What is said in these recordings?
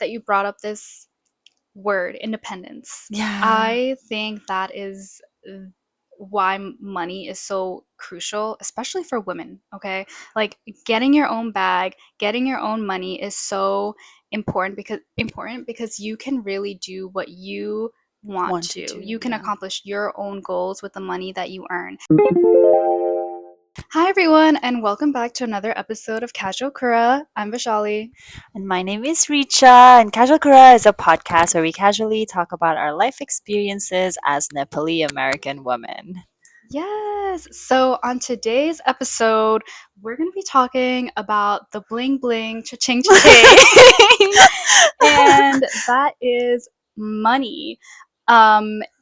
that you brought up this word, independence. Yeah. I think that is why money is so crucial, especially for women, okay? Like getting your own bag, getting your own money is so important because you can really do what you want Want to to. do. You can Yeah. accomplish your own goals with the money that you earn. Hi everyone and welcome back to another episode of Casual Kura. I'm Vishali. And my name is Richa, and Casual Kura is a podcast where we casually talk about our life experiences as Nepali American women. Yes. So on today's episode, we're going to be talking about the bling bling cha-ching cha-ching. And that is money.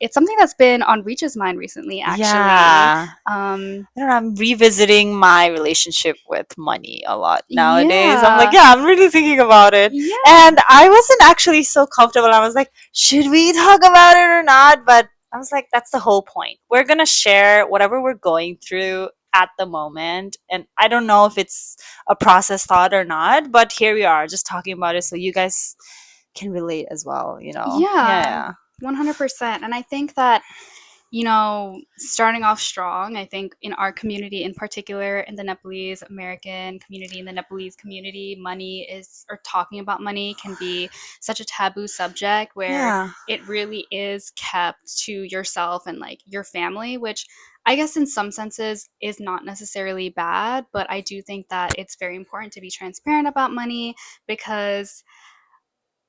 It's something that's been on Reach's mind recently, actually. Yeah. Um, I don't know, I'm revisiting my relationship with money a lot nowadays. I'm like, yeah. yeah, I'm really thinking about it. Yeah. And I wasn't actually so comfortable. I was like, should we talk about it or not? But I was like, that's the whole point. We're going to share whatever we're going through at the moment. And I don't know if it's a process thought or not, but here we are just talking about it so you guys can relate as well, you know? Yeah. Yeah. 100%. And I think that starting off strong, I think in our community in particular, in the Nepalese American community, in the Nepalese community, money is, or talking about money can be such a taboo subject where Yeah. it really is kept to yourself and like your family, which I guess in some senses is not necessarily bad, but I do think that it's very important to be transparent about money because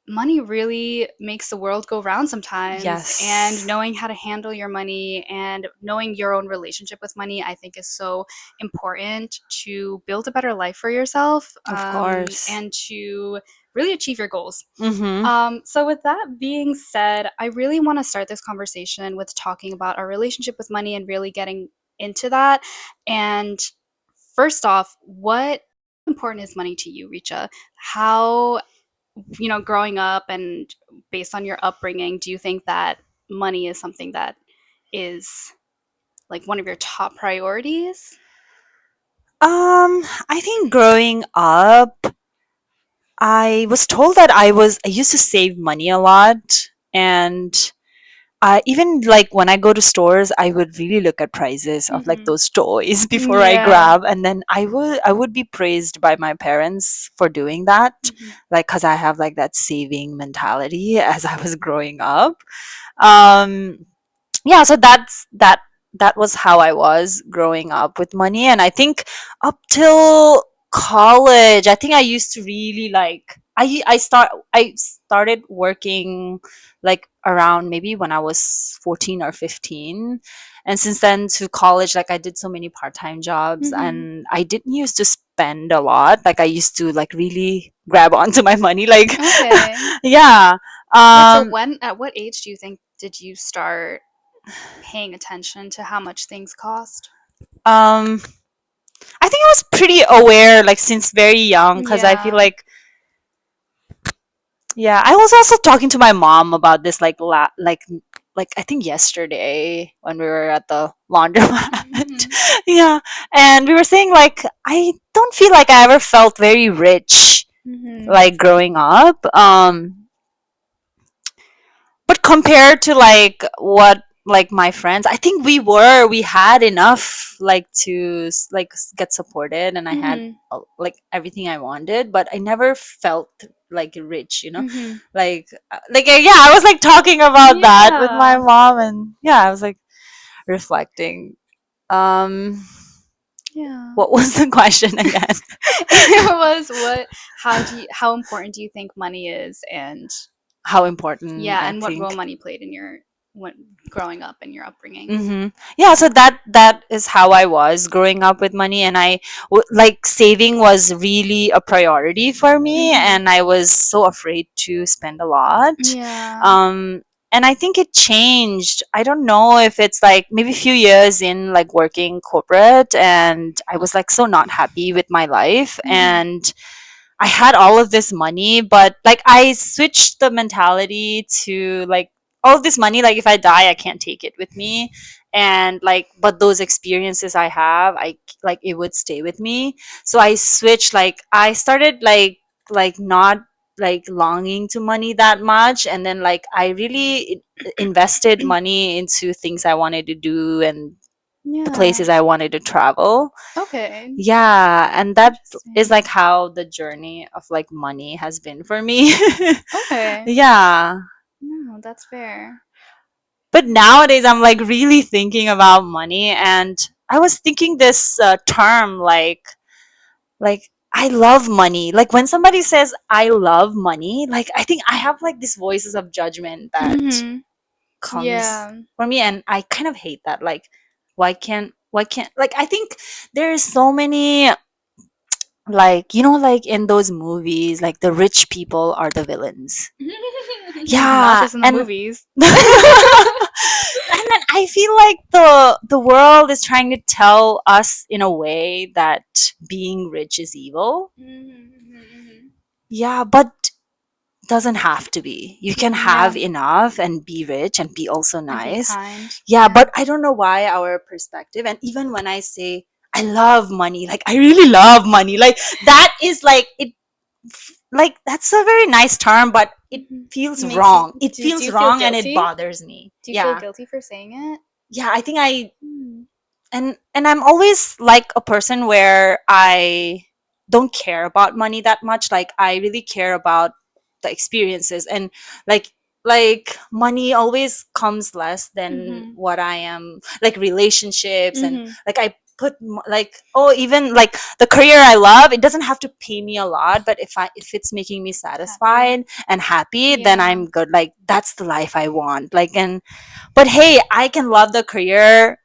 money really makes the world go round sometimes, and Yes. knowing how to handle your money and knowing your own relationship with money I think is so important to build a better life for yourself, Of course. and to really achieve your goals. Mm-hmm. So with that being said, I really want to start this conversation with talking about our relationship with money and really getting into that. And first off, what important is money to you, Richa? How, growing up and based on your upbringing, do you think that money is something that is like one of your top priorities? I think growing up, I was told that I used to save money a lot, and even like when I go to stores, I would really look at prices of like Mm-hmm. those toys before I Yeah. grab, and then I would be praised by my parents for doing that, Mm-hmm. like because I have like that saving mentality as I was growing up. Um, yeah, so that was how I was growing up with money. And I think up till college, I think I used to really like I started working like around maybe when I was 14 or 15. And since then to college, like I did so many part-time jobs, Mm-hmm. and I didn't used to spend a lot. Like I used to like really grab onto my money, like Okay. yeah. Wait, so um when, at what age do you think did you start paying attention to how much things cost? um I think I was pretty aware, like since very young, because I feel Yeah. yeah, I was also talking to my mom about this, like I think yesterday when we were at the laundromat. Mm-hmm. Yeah, and we were saying like I don't feel like I ever felt very rich, Mm-hmm. like growing up. But compared to like what like my friends, I think we had enough like to get supported, and I had Mm-hmm. like everything I wanted, but I never felt like rich, you know. Mm-hmm. Yeah, I was like talking about that with my Yeah. mom, and yeah, I was like reflecting. um Yeah. what was the question again? It was how important do you think money is, and How important, yeah, I and what role think. money played in your when growing up and your upbringing. Mm-hmm. Yeah, so that is how I was growing up with money, and like saving was really a priority for me, Mm-hmm. and I was so afraid to spend a lot. Yeah. Um, and I think it changed. I don't know if it's like maybe a few years in like working corporate, and I was like so not happy with my life, Mm-hmm. and I had all of this money, but like I switched the mentality to like all of this money, like if I die, I can't take it with me. And like, but those experiences I have, I it would stay with me. So I switched, like, I started like not like longing to money that much, and then like I really invested money into things I wanted to do and the Yeah. places I wanted to travel. Okay. Yeah, and that is Interesting. like how the journey of like money has been for me. Okay. Yeah. No, that's fair. But nowadays I'm like really thinking about money, and I was thinking this term like I love money. Like when somebody says I love money, like I think I have like these voices of judgment that Mm-hmm. comes Yeah. for me, and I kind of hate that. Like why can't like I think there's so many, like you know, like in those movies, like the rich people are the villains. Not Yeah, just in the and movies. and then I feel like the world is trying to tell us in a way that being rich is evil. Yeah, but doesn't have to be. You can have Yeah. enough and be rich and be also And be nice. kind. Yeah, Yeah. but I don't know why our perspective, and even when I say I love money, like I really love money, like that is like it, like that's a very nice term, but it Mhm. feels Makes you wrong. It do feels you feel wrong and it guilty? bothers me. Do you feel Yeah. guilty for saying it? Yeah, I think I Hmm. and I'm always like a person where I don't care about money that much. Like I really care about the experiences, and like like money always comes less than Mhm. what I am, like relationships, and Mhm. like I put like, oh, even like the career I love, it doesn't have to pay me a lot, but if it's making me Happy. satisfied and happy, then Yeah. I'm good. Like that's the life I want. Like, and but hey, I can love the career.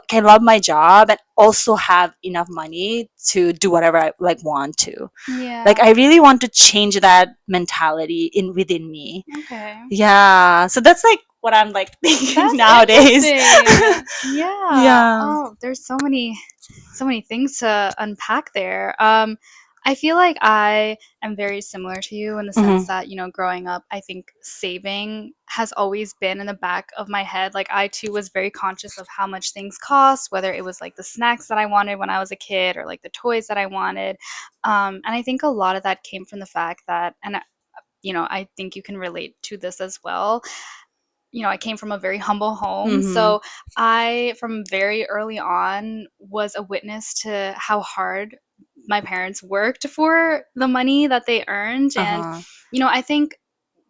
Can love my job and also have enough money to do whatever I like want to. Like Yeah. I really want to change that mentality in within me. Okay. Yeah. So that's like what I'm like thinking That's nowadays. interesting. Yeah. Yeah. Oh, there's so many things to unpack there. I feel like I am very similar to you in the sense Mhm. that, growing up, I think saving has always been in the back of my head. Like, I too was very conscious of how much things cost, whether it was like the snacks that I wanted when I was a kid or like the toys that I wanted. And I think a lot of that came from the fact that, and I think you can relate to this as well. I came from a very humble home. Mhm. So I, from very early on, was a witness to how hard my parents worked for the money that they earned. And, Uh-huh. I think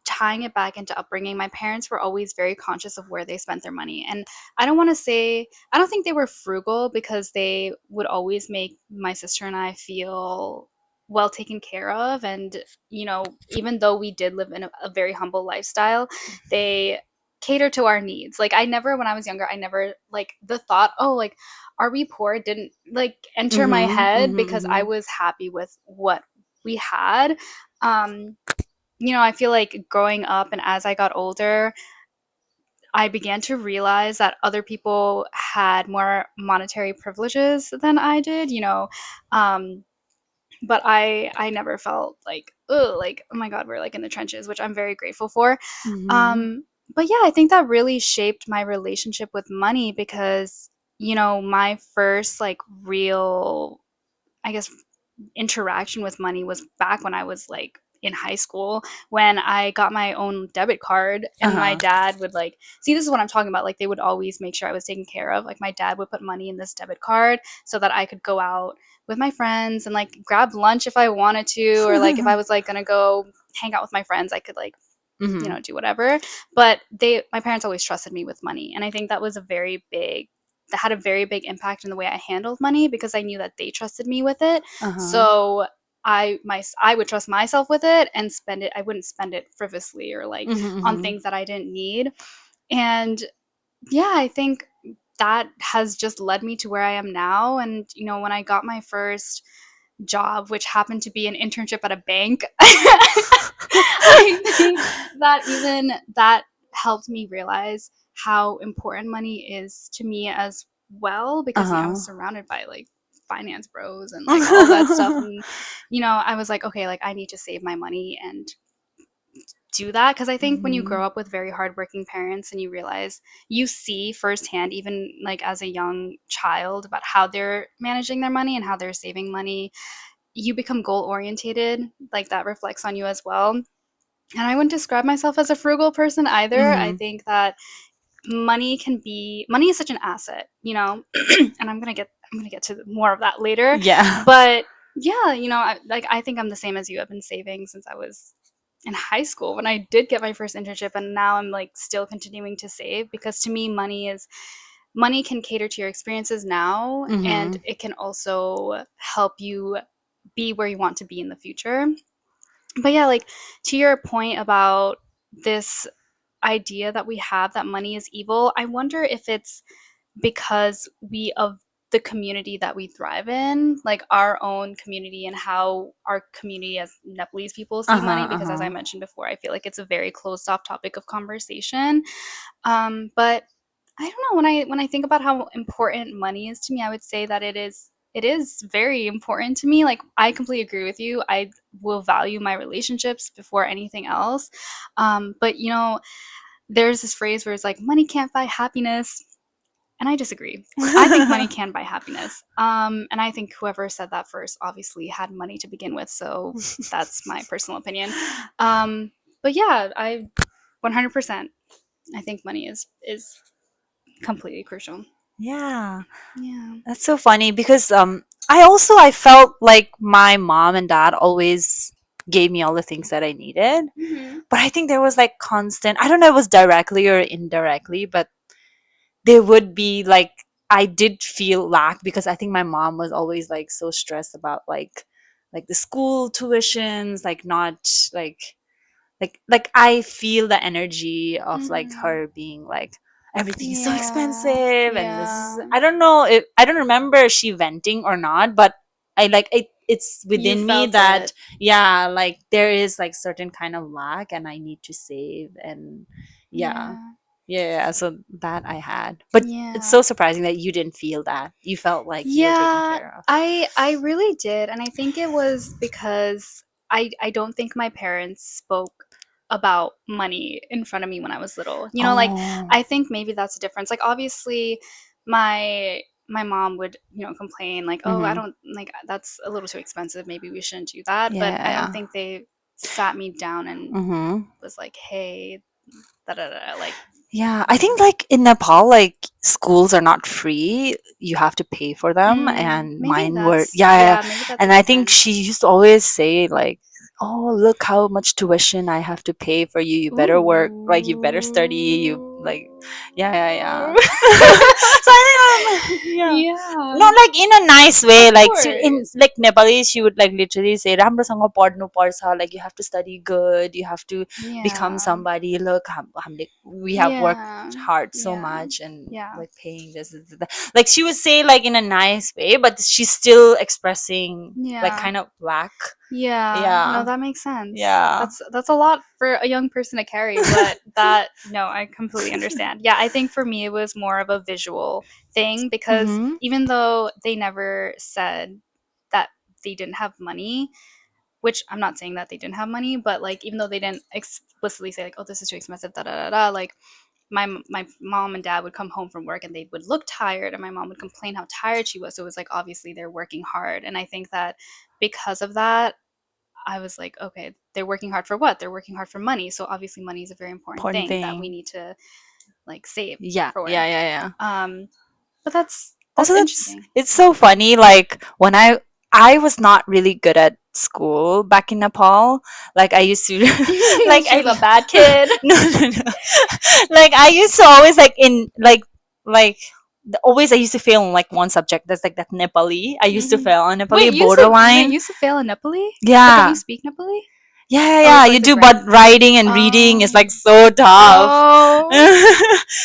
tying it back into upbringing, my parents were always very conscious of where they spent their money. And I don't think they were frugal because they would always make my sister and I feel well taken care of. And, even though we did live in a very humble lifestyle, they cater to our needs. Like, when I was younger, I never, like, the thought, oh, like, are we poor, didn't like enter my Mhm. head Mhm. because I Mhm. was happy with what we had. Um, I feel like growing up and as I got older, I began to realize that other people had more monetary privileges than I did, um, but I never felt like, oh, like, oh my God, we're like in the trenches, which I'm very grateful for. Mhm. But yeah, I think that really shaped my relationship with money because, my first like real, I guess, interaction with money was back when I was like in high school when I got my own debit card and my Uh-huh. dad would like see, this is what I'm talking about, like they would always make sure I was taken care of. Like my dad would put money in this debit card so that I could go out with my friends and like grab lunch if I wanted to, or like if I was like going to go hang out with my friends, I could like Mhm. do whatever. But my parents always trusted me with money. And I think that had a very big impact in the way I handled money because I knew that they trusted me with it. Uh-huh. So I would trust myself with it and spend it. I wouldn't spend it frivolously or like Mhm. on Mhm. things that I didn't need. And yeah, I think that has just led me to where I am now. And when I got my first job, which happened to be an internship at a bank, I think that even that helped me realize how important money is to me as well because I was Uh-huh. surrounded by like finance bros and like all that stuff. And I was like, okay, like I need to save my money and do that because I think when you grow Mhm. up with very hardworking parents and you realize you see firsthand, even like as a young child, about how they're managing their money and how they're saving money, you become goal orientated, like that reflects on you as well. And I wouldn't describe myself as a frugal person either. I Mm-hmm. think that money is such an asset, and I'm gonna get to more of that later. Yeah. But yeah, I think I'm the same as you. I've been saving since I was in high school when I did get my first internship, and now I'm like still continuing to save because to me money can cater to your experiences now, and Mm-hmm. it can also help you be where you want to be in the future. But yeah, like to your point about this idea that we have that money is evil, I wonder if it's because we of the community that we thrive in, like our own community and how our community as Nepalese people see money. Uh-huh. Because as I Uh-huh. mentioned before, I feel like it's a very closed off topic of conversation. But I don't know, when I think about how important money is to me, I would say that it is very important to me. Like I completely agree with you. I will value my relationships before anything else. But there's this phrase where it's like money can't buy happiness, and I disagree. I think money can buy happiness. And I think whoever said that first obviously had money to begin with. So that's my personal opinion. But yeah, I 100%. I think money is completely crucial. Yeah. Yeah. That's so funny because I felt like my mom and dad always gave me all the things that I needed. Hmm. But I think there was like constant, I don't know if it was directly or indirectly, but there would be like I did feel lack because I think my mom was always like so stressed about like the school tuitions, like not like like I feel the energy of like Hmm. her being like everything is so Yeah. expensive and this is Yeah. I don't know if I don't remember she venting or not, but I like it's You within me felt that it. yeah, like there is like certain kind of lack and I need to save and yeah. Yeah. Yeah, so that I had. But it's Yeah. so surprising that you didn't feel that. You felt like you were taken Yeah, care of. I really did, and I think it was because I don't think my parents spoke about money in front of me when I was little. Like Oh, I think maybe that's a difference. Like obviously my mom would, complain like, "Oh, I mm-hmm. don't like that's a little too expensive. Maybe we shouldn't do that." But I don't Yeah. think they sat me down and Mm-hmm. was like, "Hey, da da da," like, Yeah, I yeah. think like in Nepal, like schools are not free. You have to pay for them, and Maybe mine were that's yeah, yeah. yeah, maybe that's a And I think she difference. used to always say like, "Oh, look how much tuition I have to pay for you. You better work, like you better study. You like, yeah, yeah, yeah." Ooh. So I think yeah, Yeah, not like in a nice way. of Like in course. like Nepalese, she would like literally say, "राम्रोसँग पढ्नु पर्छ." Like you have to study good. You have to become Yeah. somebody. Look, we have worked Yeah. hard so Yeah. much and Yeah. like paying this, that. Like she would say like in a nice way, but she's still expressing like Yeah. kind of black. Yeah. No, Yeah, that makes sense. yeah. That's a lot for a young person to carry, but that no, I completely understand. Yeah, I think for me it was more of a visual thing because Mm-hmm. even though they never said that they didn't have money, which I'm not saying that they didn't have money, but like even though they didn't explicitly say like, "Oh, this is too expensive," da da da da, like my mom and dad would come home from work and they would look tired, and my mom would complain how tired she was. So it was like obviously they're working hard, and I think that because of that, I was like, okay, they're working hard for what? They're working hard for money. So obviously, money is a very important Important thing that we thing. need to like save Yeah, for. yeah, yeah, yeah. Um, but that's Also that's interesting. it's so funny like when I was not really good at school back in Nepal. Like I used to like She I was a bad kid. no, no, no. Like I used to always like in like always I used to fail in like one subject that's like that Nepali. I used to Hmm. fail on Nepali Wait, you borderline. used to fail in Nepali? But don't you Yeah. speak Nepali? Yeah, yeah, Oh, yeah. it's You like the do, but grammar. writing and reading is like Oh, so tough. oh,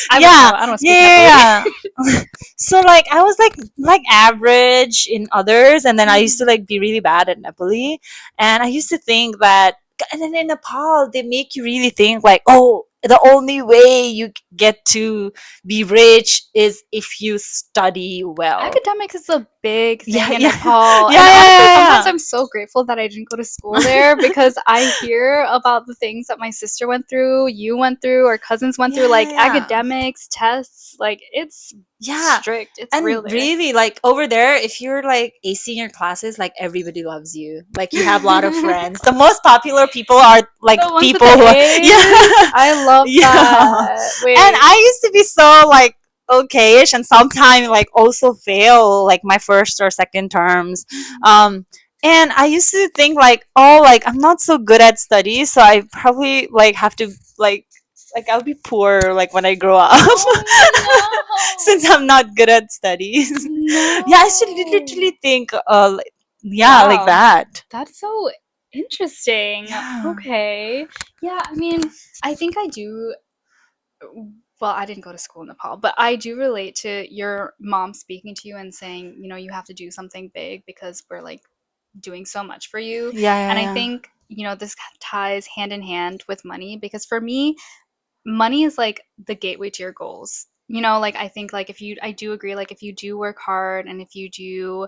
I wouldn't know. Yeah, I don't speak yeah, Nepali. yeah, yeah. So like I was like average in others, and then I used to Mhm. like be really bad at Nepali, and I used to think that, and then in Nepal they make you really think like, oh, the only way you get to be rich is if you study well. Academics is a big Yeah, thing in yeah. Nepal. Yeah, And yeah, honestly, yeah, sometimes yeah. I'm so grateful that I didn't go to school there because I hear about the things that my sister went through, you went through, or cousins went through, Yeah, like yeah, yeah. academics, tests. Like, it's Yeah. strict, it's real And there. really, like over there, if you're like a senior classes, like everybody loves you. Like you have a lot of The friends. The most popular people are like ones with people the who are, A's, yeah. I love Yeah. that. And Wait. I used to be so like okayish and sometimes like also fail like my first or second terms. Um and I used to think like, oh, like I'm not so good at studies, so I probably like have to like I'll be poor like when I grow up. Since Oh I'm not good at studies. no. Yeah, I should No. literally think yeah, like Wow. that. That's so interesting. Yeah. Okay. Yeah, I mean, I think I do. Well, I didn't go to school in Nepal, but I do relate to your mom speaking to you and saying, you have to do something big because we're like doing so much for you. Yeah, And I yeah, think, this ties hand in hand with money because for me, money is like the gateway to your goals. Like I think like I do agree, like if you do work hard and if you do,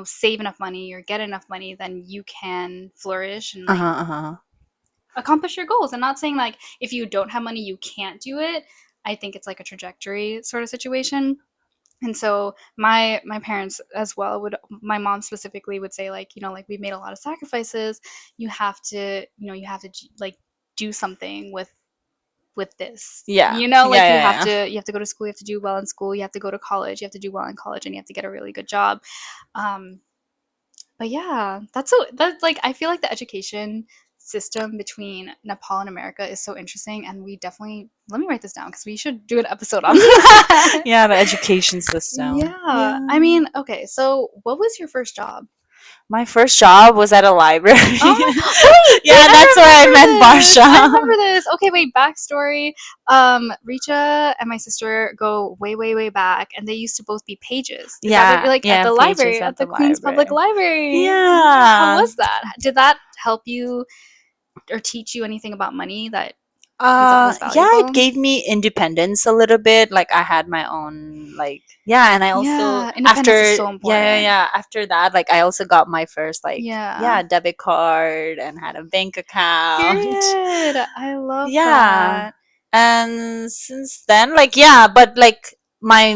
save enough money or get enough money, then you can flourish and yeah. like Uh-huh, uh-huh. accomplish your goals. I'm not saying like if you don't have money, you can't do it. I think it's like a trajectory sort of situation. And so my parents as well would my mom specifically would say like, like we've made a lot of sacrifices. You have to like do something with this. Yeah. Yeah, Like you yeah, have yeah. to you have to go to school, you have to do well in school, you have to go to college, you have to do well in college, and you have to get a really good job. Um, but yeah, that's like I feel like the education system between Nepal and America is so interesting, and we definitely let me write this down because we should do an episode on that. Yeah, the education system. Yeah, Yeah. I mean, okay, so what was your first job? My first job was at a library. Oh my wait, Yeah, that's where I met I remember this. I Barsha. remember this. Okay, wait, backstory. Richa and my sister go way, way, way back, and they used to both be pages. Is that what Yeah, you're like at yeah, the pages library, at at the the Queen's Public library. Library? Yeah. How Yeah. was that? Did that help you or teach you anything about money that you thought was Yeah, it valuable? gave me independence a little bit. Like I had my own like yeah, and I also Yeah, independence is after so yeah, yeah, important. yeah, after that like I also got my first like Yeah. yeah, debit card and had a bank account. Period. I love Yeah. that. And since then like yeah, but like my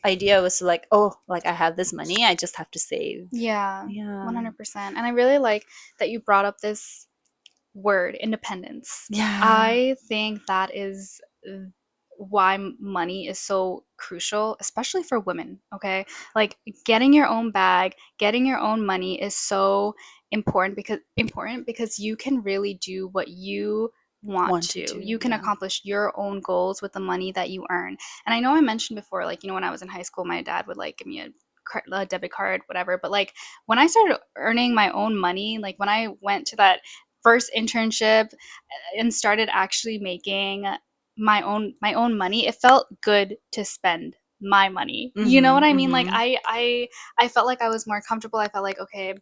idea was like, oh, like I have this money, I just have to save. Yeah, Yeah. 100%. And I really like that you brought up this word, independence. Yeah. I think that is why money is so crucial, especially for women, okay? Like getting your own bag, getting your own money is so important because you can really do what you want Want to to. do, You can yeah. accomplish your own goals with the money that you earn. And I know I mentioned before like, when I was in high school, my dad would like give me a debit card, whatever. But like when I started earning my own money, like when I went to that first internship and started actually making my own money, it felt good to spend my money. You know what Mhm. I mean? Like Mhm. I felt like I was more comfortable. I felt like, okay,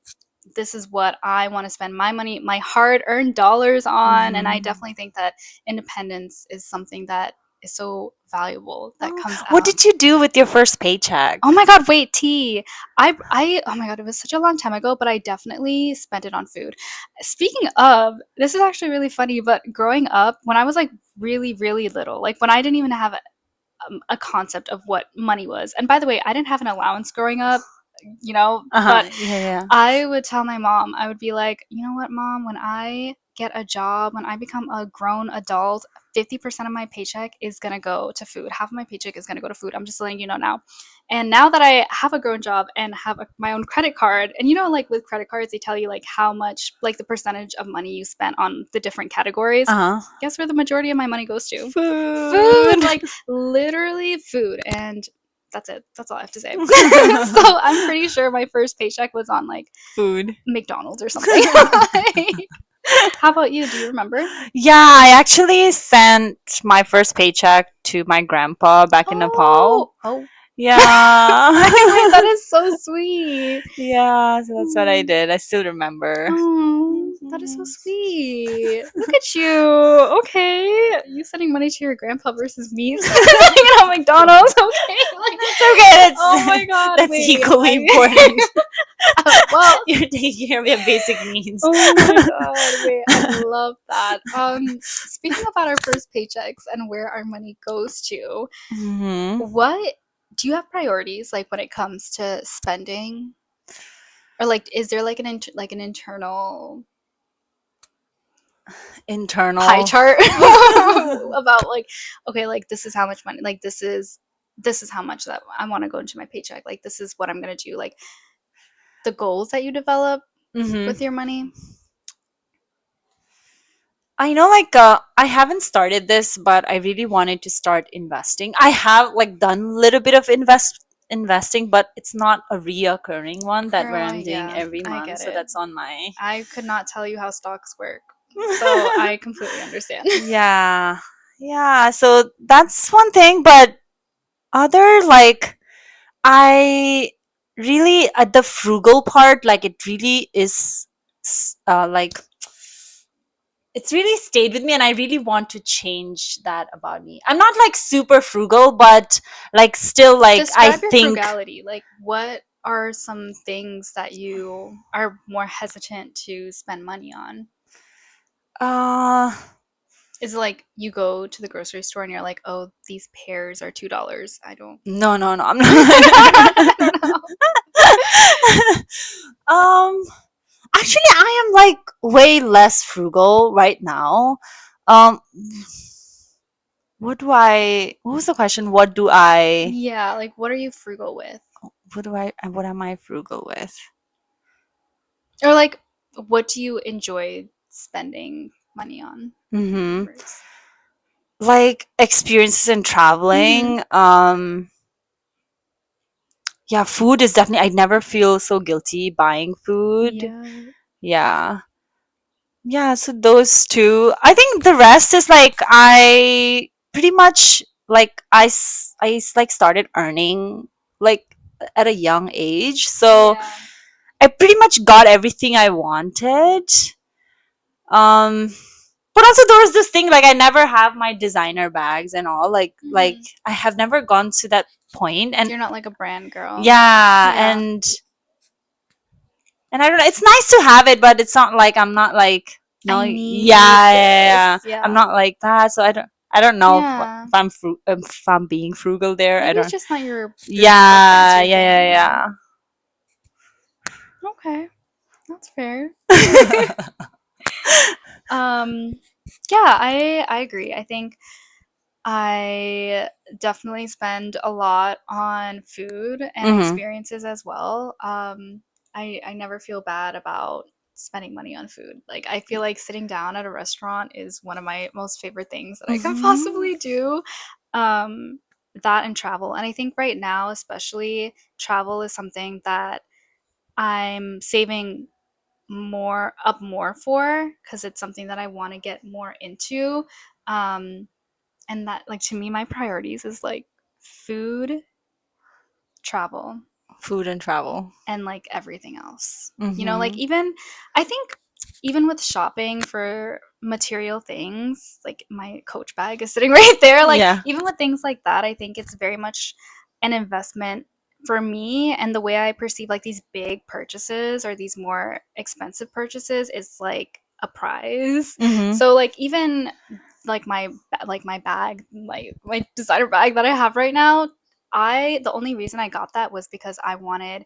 this is what I want to spend my money, my hard-earned dollars on. And I Mhm. definitely think that independence is something that is so valuable that Oh, comes what out. did you do with your first paycheck? Oh my god, wait, tea. Oh my god, it was such a long time ago, but I definitely spent it on food. Speaking of, this is actually really funny, but growing up, when I was like really, really little, like when I didn't even have a concept of what money was. And by the way, I didn't have an allowance growing up, Uh-huh. but Yeah, yeah. I would tell my mom, I would be like, you know what, mom, when I get a job, when I become a grown adult, 50% of my paycheck is going to go to food. Half of my paycheck is going to go to food. I'm just letting you know now. And now that I have a grown job and have my own credit card, and like with credit cards, they tell you like how much, like the percentage of money you spent on the different categories. Uh-huh. Guess where the majority of my money goes to? Food, Food. like literally food. And that's it. That's all I have to say. So I'm pretty sure my first paycheck was on like Food. McDonald's or something. Like, how about you? Do you remember? Yeah, I actually sent my first paycheck to my grandpa back in Nepal. Oh. Yeah. Wait, that is so sweet. Yeah, so that's what I Oh, did. I still remember. that is so Mhm. sweet. Look at you. Okay, you sending money to your grandpa versus me sending it on McDonald's. Okay, like It's okay. Oh my That's god, that's wait. equally important. Well, You're taking care of your basic needs. oh my god, wait. I love that. Speaking about our first paychecks and where our money goes to, Hmm. what do you have priorities like when it comes to spending? Or like is there like an internal pie Internal. chart about like okay, like this is how much money, like this is how much that I want to go into my paycheck. Like this is what I'm going to do. Like the goals that you develop Hmm. with your money. I know, like, I haven't started this, but I really wanted to start investing. I have like done a little bit of investing, but it's not a reoccurring one that where Girl, I'm doing yeah, every I month. get So it. that's on my. I could not tell you how stocks work. So I completely understand. Yeah, yeah. So that's one thing, but other like I really at the frugal part, like it really is, like it's really stayed with me, and I really want to change that about me. I'm not like super frugal, but like still like I Describe your think frugality. Like, what are some things that you are more hesitant to spend money on? uh Is it like you go to the grocery store and you're like, oh, these pears are $2? I don't. no, no, no, I'm I not. don't know. um Actually, I am like way less frugal right now. um what was the question? Yeah, like what are you frugal with? What am I frugal with? Or like, what do you enjoy spending money on Mm-hmm. first? Like experiences in Mm-hmm. traveling. Yeah, food is definitely, I never feel so guilty buying food. Yeah. Yeah. Yeah, so those two. I think the rest is like I pretty much like like started earning like at a young age. So Yeah. I pretty much got everything I wanted. Um but also there was this thing like I never have my designer bags and all, like Mm-hmm. I have never gone to that point. And You're not like a brand girl. yeah, Yeah. and I don't know. It's nice to have it, but it's not like I'm not like no. I Yeah, need yeah, yeah, yeah. this. I'm Yeah. not like that. So I don't know Yeah. if I'm being frugal there. I Maybe it's don't. just not your like Yeah, fancy yeah, thing. yeah, Okay, that's fair. yeah. Um, yeah, I agree. I think I definitely spend a lot on food and Hmm. experiences as well. I never feel bad about spending money on food. Like I feel like sitting down at a restaurant is one of my most favorite things that I can Hmm. possibly do. Um, that and travel. And I think right now, especially travel is something that I'm saving more for because it's something that I want to get more into. Um, and that like to me my priorities is like food, travel, Food and travel. and like everything else. You know, like Hmm. even I think even with shopping for material things, like my Coach bag is sitting right there, like Yeah. even with things like that, I think it's very much an investment for me. And the way I perceive like these big purchases or these more expensive purchases is like a prize. Hmm. So like even like my bag, my designer bag that I have right now, I the only reason I got that was because I wanted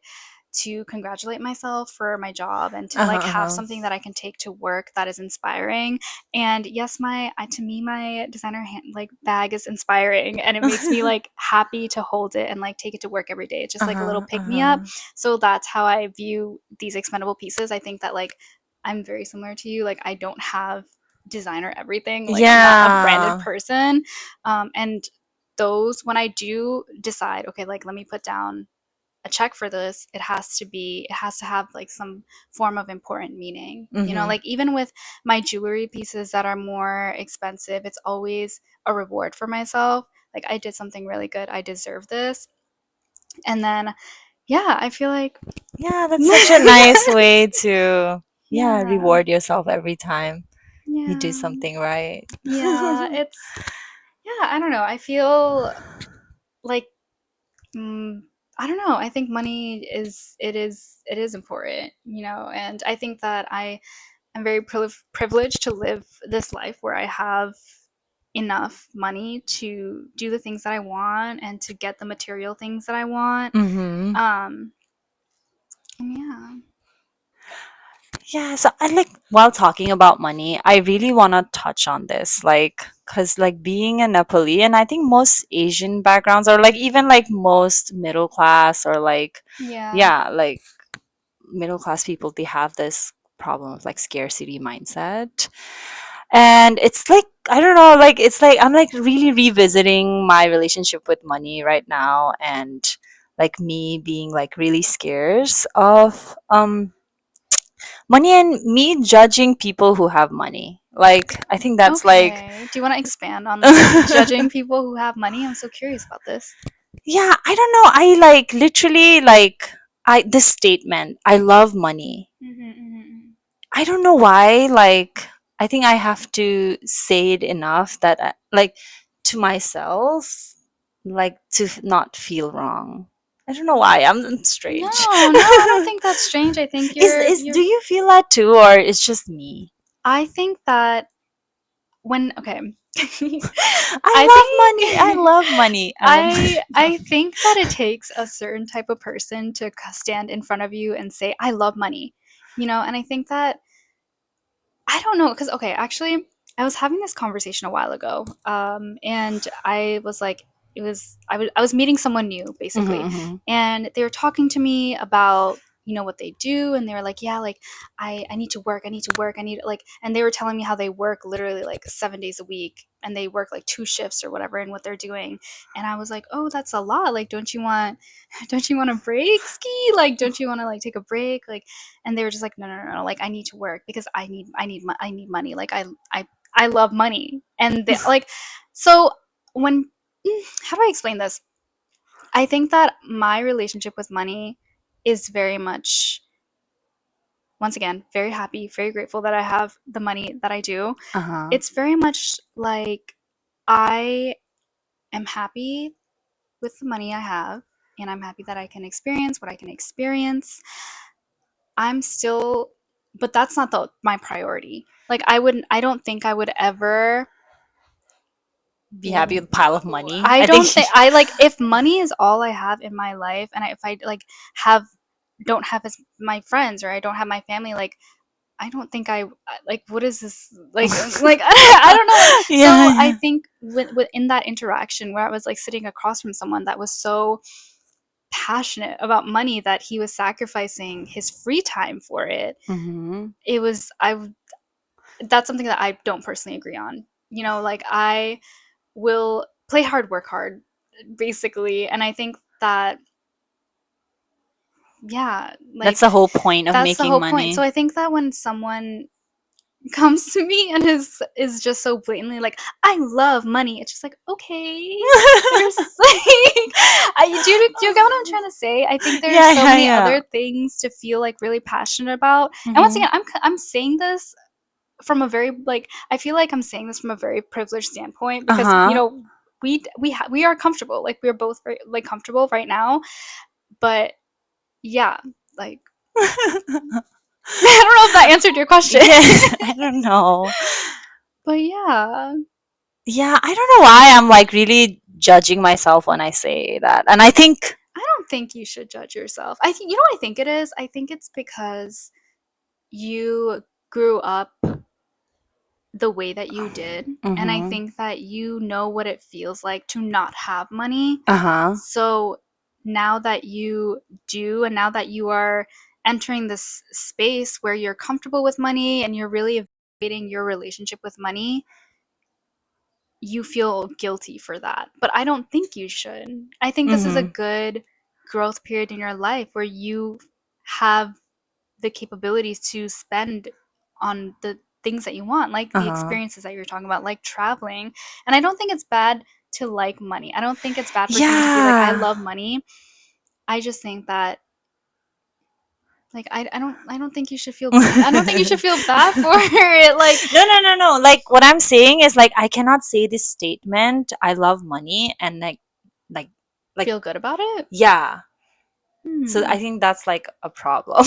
to congratulate myself for my job and to Uh huh. like have Uh-huh. something that I can take to work that is inspiring. And yes, to me my designer like bag is inspiring and it makes me like happy to hold it and like take it to work every day. It's just Uh like a little huh. Uh pick me up. huh. So that's how I view these expendable pieces. I think that like I'm very similar to you. Like I don't have designer everything. Like I'm not a branded Yeah. person. And those when I do decide, okay, like let me put down a check for this, it has to have like some form of important meaning. You know, Hmm. like even with my jewelry pieces that are more expensive, it's always a reward for myself. Like I did something really good. I deserve this. And then yeah, I feel like Yeah, that's such a nice way to, yeah, yeah. reward yourself every time you do Yeah. something right. Yeah, it's yeah, I don't know. I feel like Mm, I don't know. I think money is important, and I think that I am very privileged to live this life where I have enough money to do the things that I want and to get the material things that I want. Mm-hmm. Um, and yeah. Yeah, so I like while talking about money, I really want to touch on this, like, because like being a Nepali, and I think most Asian backgrounds, or like even like most middle class, or like, Yeah. yeah, like middle class people, they have this problem of like scarcity mindset. And it's like, I don't know, like, it's like I'm like really revisiting my relationship with money right now, and like me being like really scarce of money, and me judging people who have money. Like, I think that's like, Okay. Do you want to expand on like judging people who have money? I'm so curious about this. yeah, I don't know. I like literally like this statement, I love money. Mm-hmm. I don't know why. Like, I think I have to say it enough that like to myself, like to not feel wrong. I don't know why. I'm No, strange. no, I don't think that's strange. I think Is you're do you feel that too, or it's just me? I think that when okay. I I love money. I think love money. I think that it takes a certain type of person to stand in front of you and say, "I love money." And I think that I don't know, because okay, actually, I was having this conversation a while ago, and I was like, I was meeting someone new Mhm, basically, mhm, and they were talking to me about what they do, and they were like, yeah, like I need to work, I need to work, I need like, and they were telling me how they work literally like 7 days a week, and they work like 2 shifts or whatever in what they're doing, and I was like, oh, that's a lot. Like, don't you want, don't you want a break, ski? Like, don't you want to like take a break? Like, and they were just like, no, no, no, no, like I need to work because I need money. Like I love money, and they, like, so when how do I explain this? I think that my relationship with money is very much, once again, very happy, very grateful that I have the money that I do. uh-huh. It's very much like I am happy with the money I have, and I'm happy that I can experience what I can experience. I'm still, but that's not my priority. Like I don't think I would ever, Be happy with a pile of money. I I think. don't think I like, if money is all I have in my life, and if I like have, don't have as my friends, or I don't have my family, like I don't think like, what is this like I don't know, like, Yeah, so I yeah. think in that interaction where I was like sitting across from someone that was so passionate about money that he was sacrificing his free time for it, Mm-hmm. it was I that's something that I don't personally agree on. Like I will play hard, work hard, basically. And I think that, yeah, That's like the whole point of that's the making whole point. So money. I think that when someone comes to me and is just so blatantly like, I love money, it's just like, okay, there's like, do you get what I'm trying to say? I think there's Yeah, so yeah, many yeah. other things to feel like really passionate about. And once Mm-hmm. again, I'm saying this from a very, like, I feel like I'm saying this from a very privileged standpoint because Uh-huh. we are comfortable, like we're both very like comfortable right now, but yeah, like I don't know if that answered your question. Yeah, I don't know. But yeah, Yeah, I don't know why I'm like really judging myself when I say that. And I think, I don't think you should judge yourself. I think, you know what I think it is? I think it's because you grew up the way that you did, and I mm-hmm. think that you know what it feels like to not have money. Uh-huh. So now that you do, and now that you are entering this space where you're comfortable with money and you're really evaluating your relationship with money, you feel guilty for that. But I don't think you should. I think this is a Mm-hmm. good growth period in your life where you have the capabilities to spend on the things that you want, like the Uh-huh. experiences that you're talking about, like traveling. And I don't think it's bad to like money. I don't think it's bad for someone to be like, I Yeah. love money. I just think that, like, I don't think you should feel, I don't think you should feel bad for it. Like, No, no, no, no. Like what I'm saying is like I cannot say this statement, I love money, and like like, Feel good about it? yeah. So Hmm. I think that's like a problem.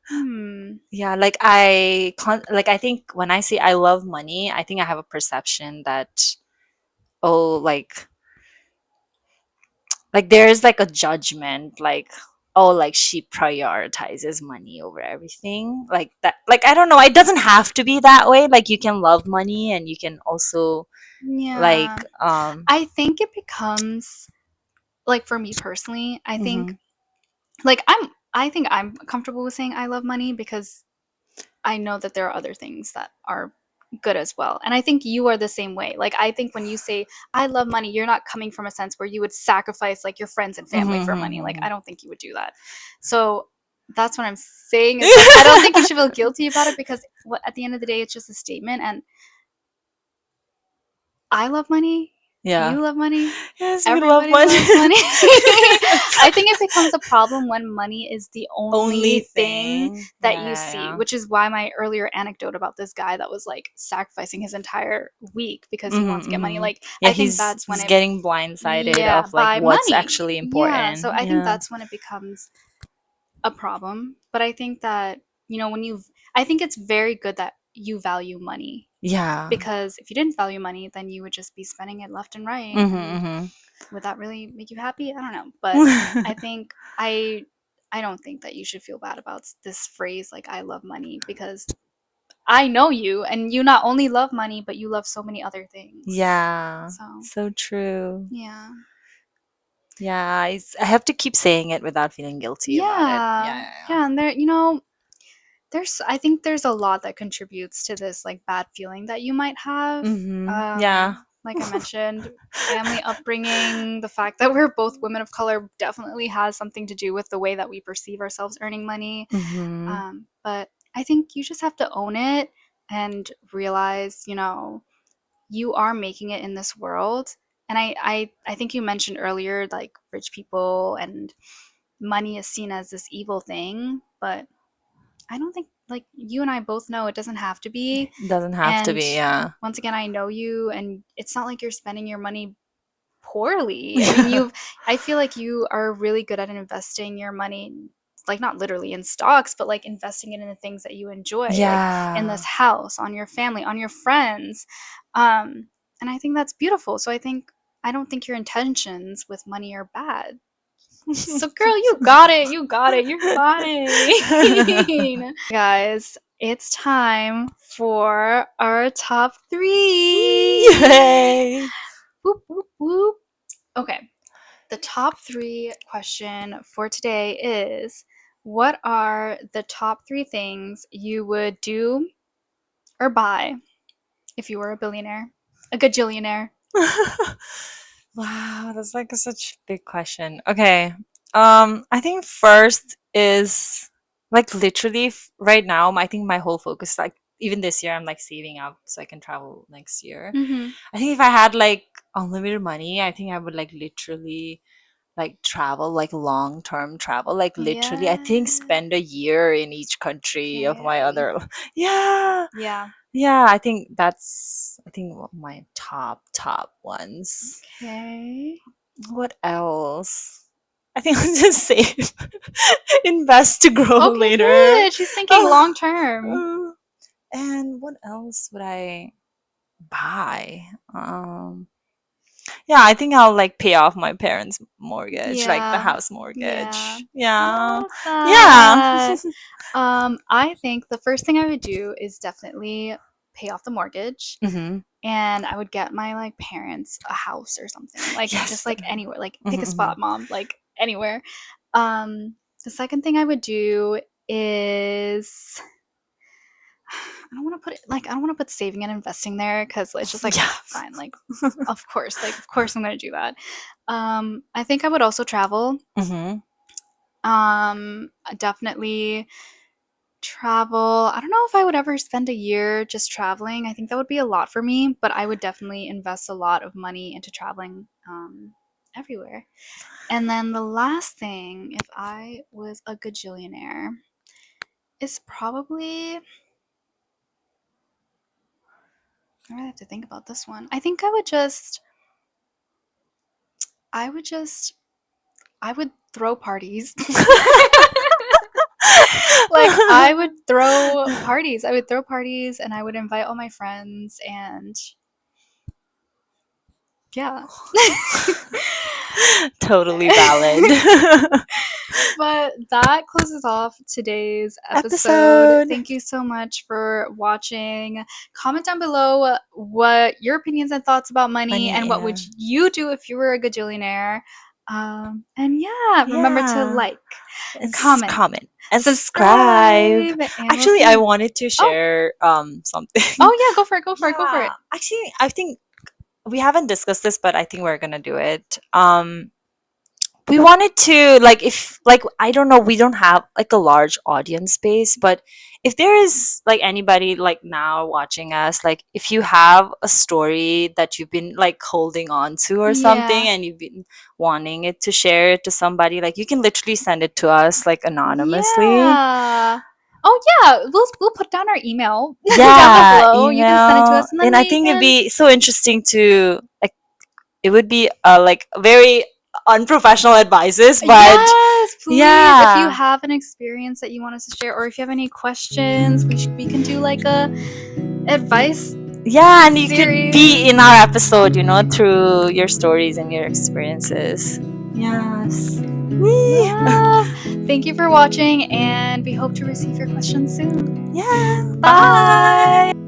Hmm. Yeah, like I think when I say I love money, I think I have a perception that, oh, like there's like a judgment, like, oh, like she prioritizes money over everything, like that. Like, I don't know, it doesn't have to be that way. Like, you can love money and you can also Yeah. like I think it becomes like for me personally, I think mhm, like I think I'm comfortable with saying I love money because I know that there are other things that are good as well. And I think you are the same way. Like I think when you say I love money, you're not coming from a sense where you would sacrifice like your friends and mhm, family for mhm, money. Like I mhm. don't think you would do that. So that's what I'm saying is like I don't think you should feel guilty about it because at the end of the day it's just a statement and I love money. Yeah. You love money. Yes, we love Everybody money. loves money. I think it becomes a problem when money is the Only only thing thing. that Yeah, you yeah, see, yeah. which is why my earlier anecdote about this guy that was like sacrificing his entire week because he wants Mm-hmm, to get money. mm-hmm. Like, Yeah, I think he's that's when he's it, getting blindsided yeah, of like by what's money. actually Yeah. So important. I think Yeah. that's when it becomes a problem. But I think that, I think it's very good that you value money Yeah. because if you didn't value money, then you would just be spending it left and right. And Mm-hmm, would that really make you happy? I don't know. But I mm-hmm. think I don't think that you should feel bad about this phrase like I love money because I know you and you not only love money but you love so many other things. Yeah. So, So true. yeah. Yeah, I have to keep saying it without feeling guilty about it. Yeah, Yeah. yeah, Yeah, and there's I think there's a lot that contributes to this like bad feeling that you might yeah. have. Mm-hmm. Yeah. Like I mentioned, family upbringing, the fact that we're both women of color definitely has something to do with the way that we perceive ourselves earning money. Mm-hmm. But I think you just have to own it and realize, you are making it in this world. And I think you mentioned earlier like rich people and money is seen as this evil thing, but I don't think like you and I both know it doesn't have to be. Doesn't have to And be, yeah. once again, I know you, and it's not like you're spending your money poorly. I mean, I feel like you are really good at investing your money, like not literally in stocks, but like investing it in the things that you enjoy, like in this Yeah. house, on your family, on your friends. Um, and I think that's beautiful. So I don't think your intentions with money are bad. So, girl, you got it. You got it. You're fine. Guys, it's time for our top three. Yay. Whoop, whoop, whoop. Okay. The top three question for today is what are the top three things you would do or buy if you were a billionaire? A gajillionaire. Wow, that's like such a big question. Okay. I think first is like literally right now, I think my whole focus, like even this year, I'm like saving up so I can travel next year. Mm-hmm. I think if I had like unlimited money, I think I would like literally like travel, like long term travel, like literally, I think Yeah. spend a year in each country of my Okay. other. Yeah. Yeah. Yeah, I think my top ones. Okay. What else? I think I'll just save, invest to grow Okay, later. good. She's thinking long Oh, term. uh, and what else would I buy? Yeah, I think I'll like pay off my parents' mortgage, like the Yeah. house Yeah. mortgage. Yeah, Love yeah. that. I think the first thing I would do is definitely pay off the mortgage Hmm. and I would get my like parents a house or something. Like just Yes. like anywhere. Like pick a Hmm. spot, mom, like anywhere. The second thing I would do is I don't want to put saving and investing there because it's just like Yeah. fine, like of course I'm gonna do that. I think I would also travel. Hmm. Definitely travel. I don't know if I would ever spend a year just traveling. I think that would be a lot for me, but I would definitely invest a lot of money into traveling everywhere. And then the last thing, if I was a gajillionaire, is probably I really have to think about this one. I think I would just I would just I would throw parties. Like I would throw parties. I would throw parties and I would invite all my friends and yeah. Totally valid. But that closes off today's episode. Episode. Thank you so much for watching. Comment down below what your opinions and thoughts about money Money, and what would yeah. you do if you were a gajillionaire. And yeah, remember to Yeah. like, And comment, comment and subscribe. subscribe, and we'll Actually, see I you. wanted to Oh, share something. oh yeah, go for it, go for it, go for Yeah. it. Actually, I think we haven't discussed this, but I think we're gonna do it. We wanted to, like, if, like, I don't know, we don't have like a large audience base, but if there is like anybody like now watching us, like if you have a story that you've been like holding on to or something Yeah. and you've been wanting it to share it to somebody, like you can literally send it to us like anonymously. Yeah. Oh yeah, we'll put down our email down Yeah, below. You can send it to email. us, and then And I we think it'd can. be so interesting to like, it would be like very unprofessional advices, but Yes, please. If you yeah. have an experience that you want us to share, or if you have any questions, we can do like a advice Yeah, and you could be in series. our episode, through your stories and your experiences. Yes. Whee! Ah, thank you for watching, and we hope to receive your questions soon. Yeah. Bye. Bye.